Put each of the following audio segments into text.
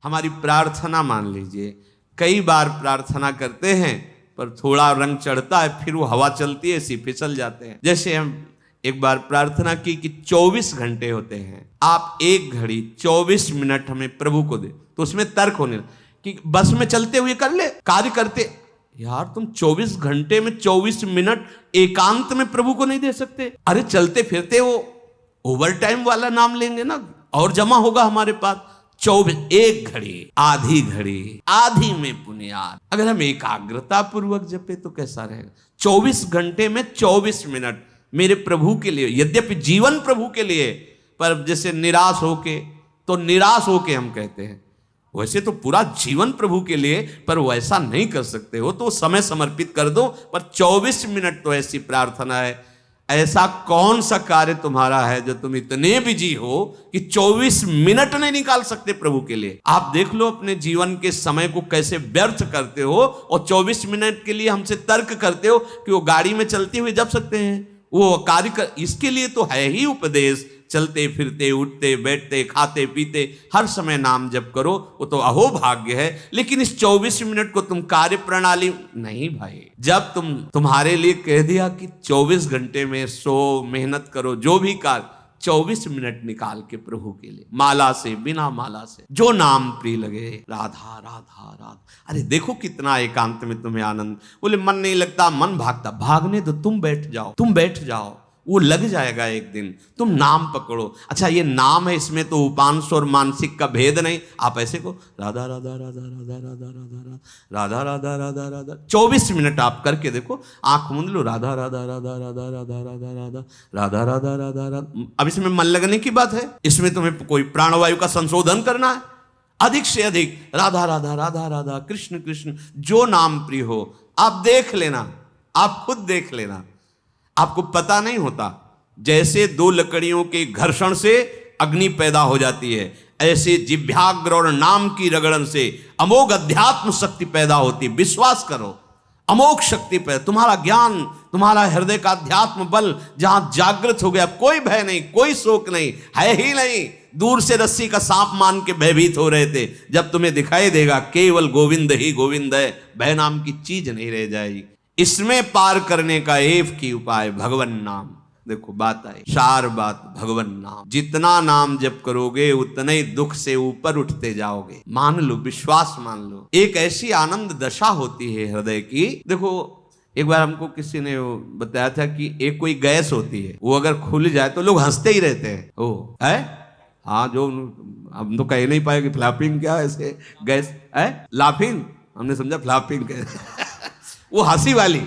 हमारी प्रार्थना मान लीजिए, कई बार प्रार्थना करते हैं पर थोड़ा रंग चढ़ता है, फिर वो हवा चलती है, ऐसी फिसल जाते हैं। जैसे हम एक बार प्रार्थना की कि 24 घंटे होते हैं, आप 1 घड़ी 24 मिनट हमें प्रभु को दे, तो उसमें तर्क होने कि बस में चलते हुए कर ले, कार्य करते। यार तुम 24 घंटे में 24 मिनट एकांत में प्रभु को नहीं दे सकते? अरे चलते फिरते वो ओवर टाइम वाला नाम लेंगे ना, और जमा होगा हमारे पास। 24, 1 घड़ी, आधी घड़ी, आधी में पुण्यार। अगर हम एकाग्रता पूर्वक जपे तो कैसा रहेगा? 24 घंटे में 24 मिनट मेरे प्रभु के लिए, यद्यपि जीवन प्रभु के लिए, पर जैसे निराश होके, तो निराश होके हम कहते हैं, वैसे तो पूरा जीवन प्रभु के लिए, पर वैसा नहीं कर सकते हो तो समय समर्पित कर दो, पर 24 मिनट तो ऐसी प्रार्थना है। ऐसा कौन सा कार्य तुम्हारा है जो तुम इतने बिजी हो कि 24 मिनट नहीं निकाल सकते प्रभु के लिए? आप देख लो अपने जीवन के समय को कैसे व्यर्थ करते हो, और 24 मिनट के लिए हमसे तर्क करते हो कि वो गाड़ी में चलते हुए जप सकते हैं, वो कार्य कर। इसके लिए तो है ही उपदेश, चलते फिरते उठते बैठते खाते पीते हर समय नाम जप करो, वो तो अहो भाग्य है। लेकिन इस 24 मिनट को तुम कार्य प्रणाली नहीं भाई। जब तुम्हारे लिए कह दिया कि 24 घंटे में सो मेहनत करो, जो भी कार्य, 24 मिनट निकाल के प्रभु के लिए, माला से बिना माला से, जो नाम प्रिय लगे, राधा राधा राधा। अरे देखो कितना एकांत में तुम्हें आनंद। बोले मन नहीं लगता, मन भागता, भागने दो, तुम बैठ जाओ, तुम बैठ जाओ, वो लग जाएगा एक दिन। तुम नाम पकड़ो। अच्छा ये नाम है, इसमें तो उपांश और मानसिक का भेद नहीं। आप ऐसे को राधा राधा राधा राधा राधा राधा राधा राधा राधा राधा 24 मिनट आप करके देखो, आंख मूंद लो, राधा राधा राधा राधा राधा राधा राधा राधा राधा राधा राधा। अब इसमें मन लगने की बात है, इसमें तुम्हें कोई प्राणवायु का संशोधन करना है, अधिक से अधिक राधा राधा राधा राधा कृष्ण कृष्ण, जो नाम प्रिय हो। आप देख लेना, आप खुद देख लेना, आपको पता नहीं होता। जैसे 2 लकड़ियों के घर्षण से अग्नि पैदा हो जाती है, ऐसे जिह्वाग्र और नाम की रगड़न से अमोघ अध्यात्म शक्ति पैदा होती है। विश्वास करो, अमोघ शक्ति पैदा। तुम्हारा ज्ञान, तुम्हारा हृदय का अध्यात्म बल जहां जागृत हो गया, कोई भय नहीं, कोई शोक नहीं, है ही नहीं। दूर से रस्सी का सांप मान के भयभीत हो रहे थे, जब तुम्हें दिखाई देगा केवल गोविंद ही गोविंद है, भय नाम की चीज नहीं रह जाएगी। इसमें पार करने का एक ही उपाय भगवन नाम। देखो बात आई, 4 बात भगवन नाम। जितना नाम जप करोगे उतने ही दुख से ऊपर उठते जाओगे। मान लो, विश्वास मान लो। एक ऐसी आनंद दशा होती है हृदय की। देखो एक बार हमको किसी ने बताया था कि एक कोई गैस होती है, वो अगर खुल जाए तो लोग हंसते ही रहते हैं। ओ है, हाँ, जो हम तो कह नहीं पाए कि फ्लैपिंग क्या है, ऐसे गैस है, लाफिंग, हमने समझा फ्लैपिंग कह वो हंसी वाली।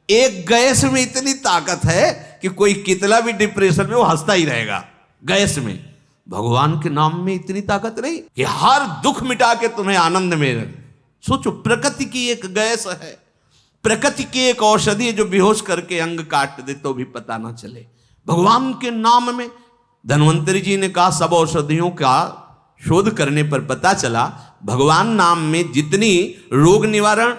एक गैस में इतनी ताकत है कि कोई कितना भी डिप्रेशन में वो हंसता ही रहेगा। गैस में, भगवान के नाम में इतनी ताकत नहीं कि हर दुख मिटा के तुम्हें आनंद में रहे। सोचो, प्रकृति की एक गैस है, प्रकृति की एक औषधि है जो बेहोश करके अंग काट दे तो भी पता ना चले। भगवान के नाम में, धन्वंतरी जी ने कहा, सब औषधियों का शोध करने पर पता चला भगवान नाम में जितनी रोग निवारण,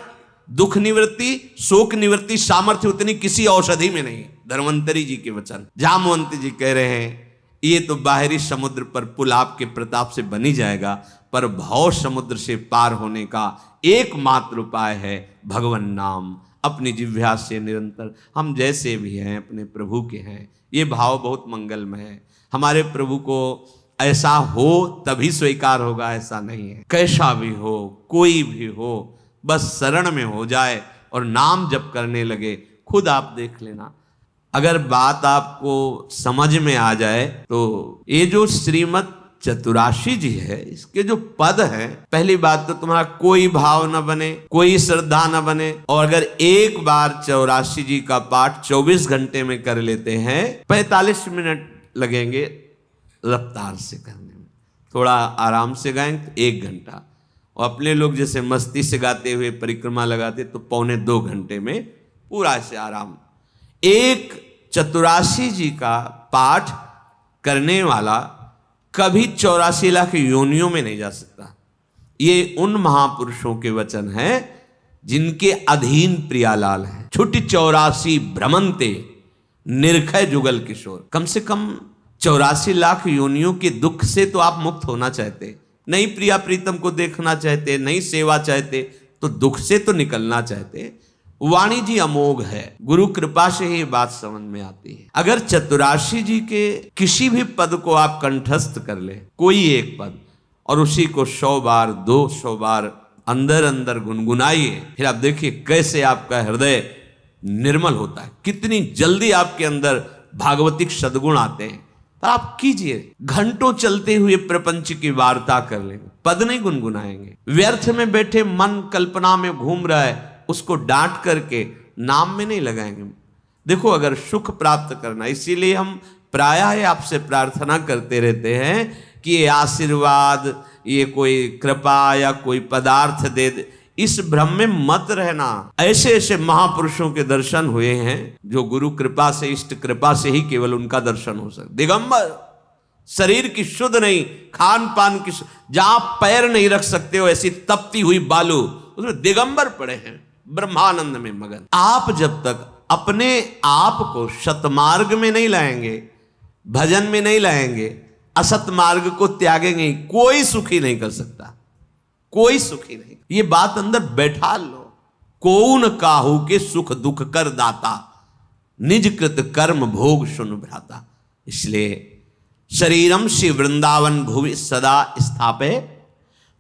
दुख निवृत्ति, शोक निवृत्ति सामर्थ्य उतनी किसी औषधि में नहीं। धन्वंतरी जी के वचन। जामवंती जी कह रहे हैं, ये तो बाहरी समुद्र पर पुल आपके प्रताप से बनी जाएगा, पर भाव समुद्र से पार होने का एकमात्र उपाय है भगवन नाम। अपनी जिह्वा से निरंतर, हम जैसे भी हैं अपने प्रभु के हैं, ये भाव बहुत मंगलमय है। हमारे प्रभु को ऐसा हो तभी स्वीकार होगा, ऐसा नहीं है। कैसा भी हो, कोई भी हो, बस शरण में हो जाए और नाम जप करने लगे। खुद आप देख लेना, अगर बात आपको समझ में आ जाए तो ये जो श्रीमद् चतुराशी जी है, इसके जो पद है, पहली बात तो तुम्हारा कोई भाव न बने, कोई श्रद्धा न बने। और अगर एक बार 84 जी का पाठ 24 घंटे में कर लेते हैं, 45 मिनट लगेंगे रफ्तार से करने में, थोड़ा आराम से गाएंगे 1 घंटा, और अपने लोग जैसे मस्ती से गाते हुए परिक्रमा लगाते तो 1.25 घंटे में पूरा से आराम। एक 84 जी का पाठ करने वाला कभी 84 लाख योनियों में नहीं जा सकता। ये उन महापुरुषों के वचन हैं जिनके अधीन प्रियालाल है। छुट्टी 84 भ्रमंते निर्खय जुगल किशोर। कम से कम 84 लाख योनियों के दुख से तो आप मुक्त होना चाहते, नहीं प्रिया प्रीतम को देखना चाहते, नहीं सेवा चाहते, तो दुख से तो निकलना चाहते। वाणी जी अमोघ है, गुरु कृपा से ही बात समझ में आती है। अगर चतुराशी जी के किसी भी पद को आप कंठस्थ कर ले, कोई एक पद, और उसी को 100 बार 200 बार अंदर अंदर गुनगुनाइए, फिर आप देखिए कैसे आपका हृदय निर्मल होता है, कितनी जल्दी आपके अंदर भागवतिक सद्गुण आते हैं। पर आप कीजिए, घंटों चलते हुए प्रपंच की वार्ता कर लेंगे, पद नहीं गुनगुनाएंगे। व्यर्थ में बैठे मन कल्पना में घूम रहा है, उसको डांट करके नाम में नहीं लगाएंगे। देखो, अगर सुख प्राप्त करना, इसीलिए हम प्रायः आपसे प्रार्थना करते रहते हैं कि ये आशीर्वाद, ये कोई कृपा या कोई पदार्थ दे दे, इस भ्रम में मत रहना। ऐसे ऐसे महापुरुषों के दर्शन हुए हैं जो गुरु कृपा से, इष्ट कृपा से ही केवल उनका दर्शन हो सकता। दिगंबर, शरीर की शुद्ध नहीं, खान पान की, जहां पैर नहीं रख सकते हो ऐसी तपती हुई बालू, उसमें दिगंबर पड़े हैं ब्रह्मानंद में मगन। आप जब तक अपने आप को सतमार्ग में नहीं लाएंगे, भजन में नहीं लाएंगे, असत मार्ग को त्यागेंगे, कोई सुखी नहीं कर सकता, कोई सुखी नहीं। ये बात अंदर बैठा लो। कौन काहू के सुख दुख कर दाता, निज कृत कर्म भोग सुन भ्राता। इसलिए शरीरम श्री वृंदावन भुवि सदा स्थापे,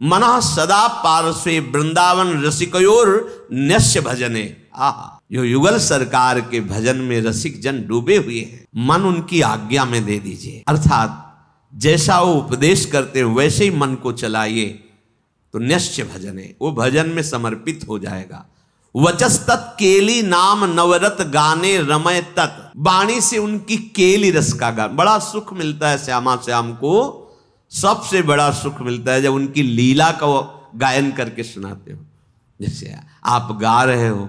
मना सदा पार्श्वे वृंदावन रसिकयोर नश्य भजने। आहा, जो युगल सरकार के भजन में रसिक जन डूबे हुए हैं, मन उनकी आज्ञा में दे दीजिए। अर्थात जैसा वो उपदेश करते हैं वैसे ही मन को चलाइए, तो नश्य भजने, वो भजन में समर्पित हो जाएगा। वचस्तत् केली नाम नवरत गाने रमय तत्, वाणी से उनकी केली रस का गान, बड़ा सुख मिलता है। श्यामा श्याम को सबसे बड़ा सुख मिलता है जब उनकी लीला का गायन करके सुनाते हो। जैसे आप गा रहे हो,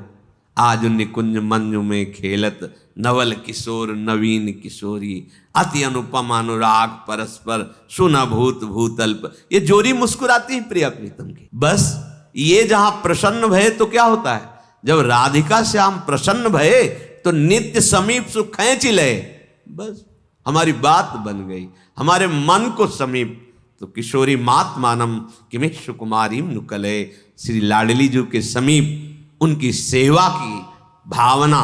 आज निकुंज मंजु में खेलत नवल किशोर नवीन किशोरी, अति अनुपम अनुराग परस्पर सुना भूत भूतल्प। ये जोरी मुस्कुराती है प्रिया प्रीतम की। बस ये जहां प्रसन्न भये तो क्या होता है, जब राधिका श्याम प्रसन्न भये तो नित्य समीप सुख खींच ले। बस हमारी बात बन गई, हमारे मन को समीप। तो किशोरी मात मानम किमिश कुमारी नुकले, श्री लाडली जी के समीप उनकी सेवा की भावना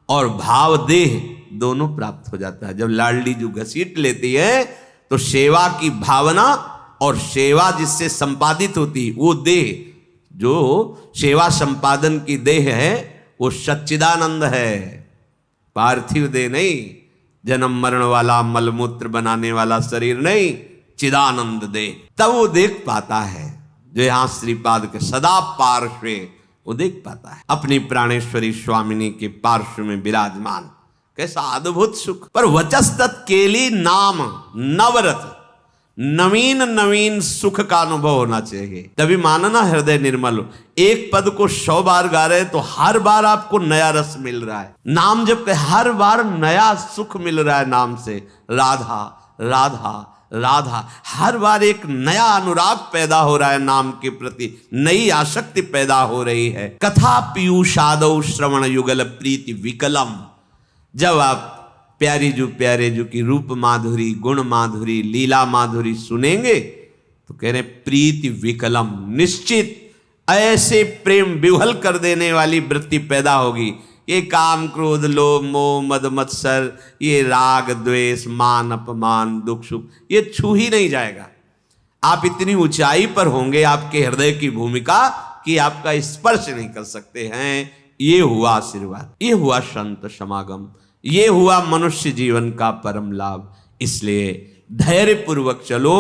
और भाव देह दोनों प्राप्त हो जाता है। जब लाडली जी घसीट लेती है तो सेवा की भावना और सेवा जिससे संपादित होती, वो देह, जो सेवा संपादन की देह है, वो सच्चिदानंद है, पार्थिव देह नहीं, जन्म मरण वाला मलमूत्र बनाने वाला शरीर नहीं, चिदानंद दे। तब वो देख पाता है, जो यहां श्रीपाद के सदा पार्श्वे, वो देख पाता है अपनी प्राणेश्वरी स्वामिनी के पार्श्व में विराजमान। कैसा अद्भुत सुख। पर वचस्तत् केली नाम नवरत, नवीन नवीन सुख का अनुभव होना चाहिए, तभी मानना हृदय निर्मल हो। एक पद को 100 बार गा रहे तो हर बार आपको नया रस मिल रहा है। नाम जब हर बार नया सुख मिल रहा है नाम से, राधा राधा राधा, हर बार एक नया अनुराग पैदा हो रहा है नाम के प्रति, नई आसक्ति पैदा हो रही है। कथा पीयूषादौ श्रवण युगल प्रीति विकलम। जब आप प्यारे जू की रूप माधुरी, गुण माधुरी, लीला माधुरी सुनेंगे तो कह रहे प्रीति विकलम, निश्चित ऐसे प्रेम विह्वल कर देने वाली वृत्ति पैदा होगी। ये काम क्रोध लोभ मोह मद मत्सर, ये राग द्वेष मान अपमान दुख सुख, ये छू ही नहीं जाएगा। आप इतनी ऊंचाई पर होंगे आपके हृदय की भूमिका कि आपका स्पर्श नहीं कर सकते हैं। ये हुआ आशीर्वाद, ये हुआ संत समागम, ये हुआ मनुष्य जीवन का परम लाभ। इसलिए धैर्य पूर्वक चलो,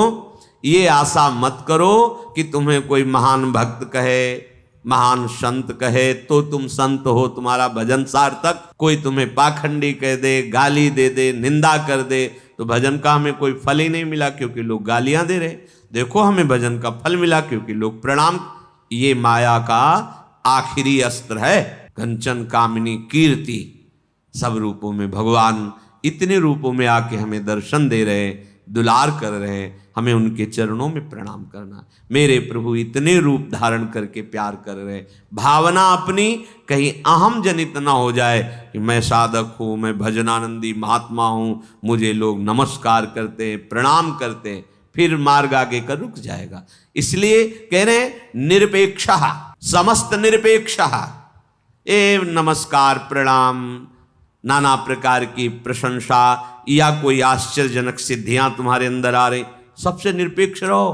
ये आशा मत करो कि तुम्हें कोई महान भक्त कहे, महान संत कहे तो तुम संत हो, तुम्हारा भजन सार्थक। कोई तुम्हें पाखंडी कह दे, गाली दे दे, निंदा कर दे, तो भजन का हमें कोई फल ही नहीं मिला क्योंकि लोग गालियां दे रहे। देखो हमें भजन का फल मिला क्योंकि लोग प्रणाम। ये माया का आखिरी अस्त्र है, कंचन कामिनी कीर्ति। सब रूपों में भगवान इतने रूपों में आके हमें दर्शन दे रहे, दुलार कर रहे, हमें उनके चरणों में प्रणाम करना। मेरे प्रभु इतने रूप धारण करके प्यार कर रहे, भावना अपनी कहीं अहम जनित ना हो जाए कि मैं साधक हूँ, मैं भजनानंदी महात्मा हूँ, मुझे लोग नमस्कार करते हैं, प्रणाम करते हैं। फिर मार्ग आगे का रुक जाएगा। इसलिए कह रहे हैं निरपेक्ष, समस्त निरपेक्ष, ए नमस्कार प्रणाम, नाना प्रकार की प्रशंसा या कोई आश्चर्यजनक सिद्धियां तुम्हारे अंदर आ रही, सबसे निरपेक्ष रहो,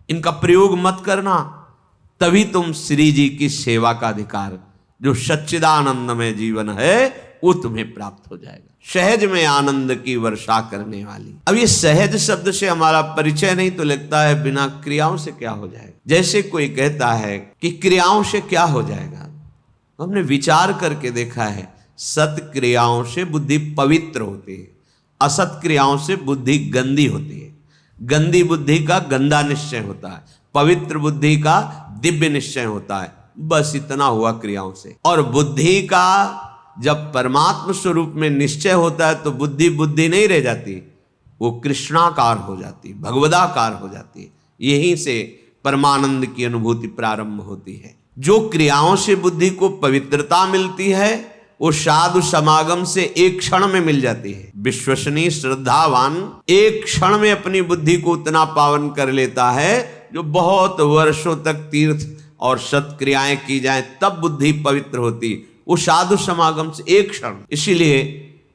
इनका प्रयोग मत करना। तभी तुम श्री जी की सेवा का अधिकार, जो सच्चिदानंदमय जीवन है, वो तुम्हें प्राप्त हो जाएगा। सहज में आनंद की वर्षा करने वाली। अब ये सहज शब्द से हमारा परिचय नहीं तो लगता है बिना क्रियाओं से क्या हो जाएगा। जैसे कोई कहता है कि क्रियाओं से क्या हो जाएगा, हमने विचार करके देखा है, सत क्रियाओं से बुद्धि पवित्र होती है, असत क्रियाओं से बुद्धि गंदी होती है। गंदी बुद्धि का गंदा निश्चय होता है, पवित्र बुद्धि का दिव्य निश्चय होता है। बस इतना हुआ क्रियाओं से। और बुद्धि का जब परमात्म स्वरूप में निश्चय होता है तो बुद्धि बुद्धि नहीं रह जाती, वो कृष्णाकार हो जाती, भगवदाकार हो जाती है। यहीं से परमानंद की अनुभूति प्रारंभ होती है। जो क्रियाओं से बुद्धि को पवित्रता मिलती है, वो साधु समागम से एक क्षण में मिल जाती है। विश्वसनीय श्रद्धावान एक क्षण में अपनी बुद्धि को उतना पावन कर लेता है, जो बहुत वर्षों तक तीर्थ और सत्क्रियाएं की जाए तब बुद्धि पवित्र होती, वो साधु समागम से एक क्षण। इसीलिए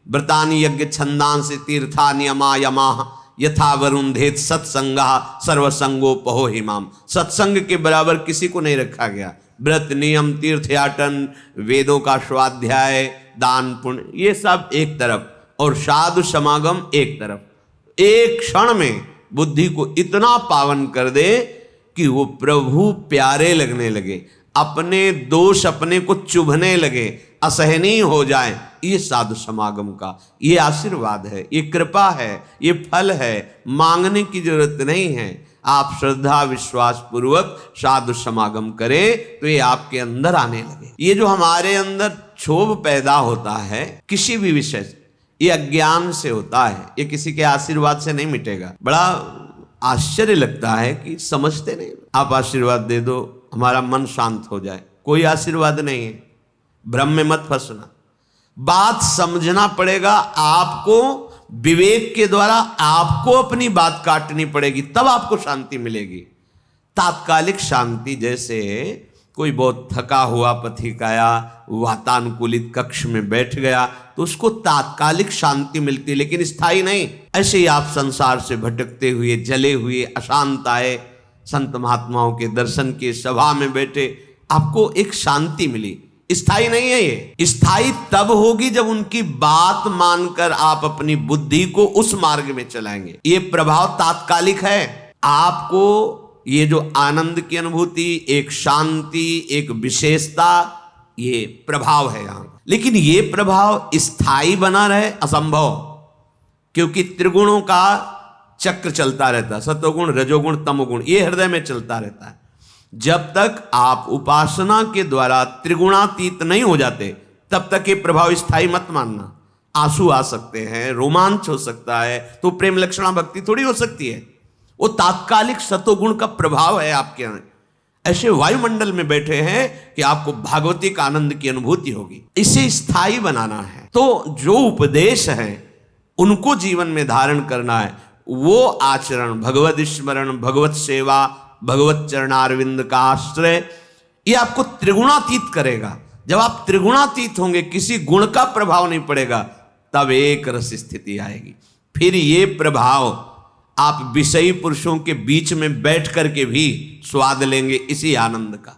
व्रतानि यज्ञ छंदांसि तीर्था नियमा यमाः यथा वरुंधेत सत्संगा सर्वसंगोपहो हिमाम। सत्संग के बराबर किसी को नहीं रखा गया। व्रत नियम तीर्थयाटन वेदों का स्वाध्याय दान पुण्य ये सब एक तरफ, और साधु समागम एक तरफ। एक क्षण में बुद्धि को इतना पावन कर दे कि वो प्रभु प्यारे लगने लगे, अपने दोष अपने को चुभने लगे, असहनीय हो जाए। ये साधु समागम का ये आशीर्वाद है, ये कृपा है, ये फल है। मांगने की जरूरत नहीं है। आप श्रद्धा विश्वास पूर्वक साधु समागम करें तो ये आपके अंदर आने लगे। ये जो हमारे अंदर क्षोभ पैदा होता है किसी भी विषय से, ये अज्ञान से होता है, ये किसी के आशीर्वाद से नहीं मिटेगा। बड़ा आश्चर्य लगता है कि समझते नहीं। आप आशीर्वाद दे दो हमारा मन शांत हो जाए, कोई आशीर्वाद नहीं है। भ्रम में मत फंसना, बात समझना पड़ेगा। आपको विवेक के द्वारा आपको अपनी बात काटनी पड़ेगी, तब आपको शांति मिलेगी। तात्कालिक शांति, जैसे कोई बहुत थका हुआ पथिक आया, वातानुकूलित कक्ष में बैठ गया तो उसको तात्कालिक शांति मिलती, लेकिन स्थायी नहीं। ऐसे ही आप संसार से भटकते हुए जले हुए अशांत आए, संत महात्माओं के दर्शन के सभा में बैठे, आपको एक शांति मिली, स्थायी नहीं है। ये स्थायी तब होगी जब उनकी बात मानकर आप अपनी बुद्धि को उस मार्ग में चलाएंगे। ये प्रभाव तात्कालिक है। आपको ये जो आनंद की अनुभूति, एक शांति, एक विशेषता, ये प्रभाव है यहां। लेकिन ये प्रभाव स्थायी बना रहे असंभव, क्योंकि त्रिगुणों का चक्र चलता रहता है, सतोगुण रजोगुण तमोगुण, ये हृदय में चलता रहता है। जब तक आप उपासना के द्वारा त्रिगुणातीत नहीं हो जाते तब तक ये प्रभाव स्थायी मत मानना। आंसू आ सकते हैं, रोमांच हो सकता है, तो प्रेम लक्षणा भक्ति थोड़ी हो सकती है। वो तात्कालिक सतोगुण का प्रभाव है आपके अंदर। ऐसे वायुमंडल में बैठे हैं कि आपको भागवतिक आनंद की अनुभूति होगी। इसे स्थायी बनाना है तो जो उपदेश है उनको जीवन में धारण करना है। वो आचरण, भगवत स्मरण, भगवत सेवा, भगवत चरणारविंद का आश्रय, ये आपको त्रिगुणातीत करेगा। जब आप त्रिगुणातीत होंगे, किसी गुण का प्रभाव नहीं पड़ेगा, तब एक रस स्थिति आएगी। फिर ये प्रभाव आप विषयी पुरुषों के बीच में बैठ करके भी स्वाद लेंगे इसी आनंद का।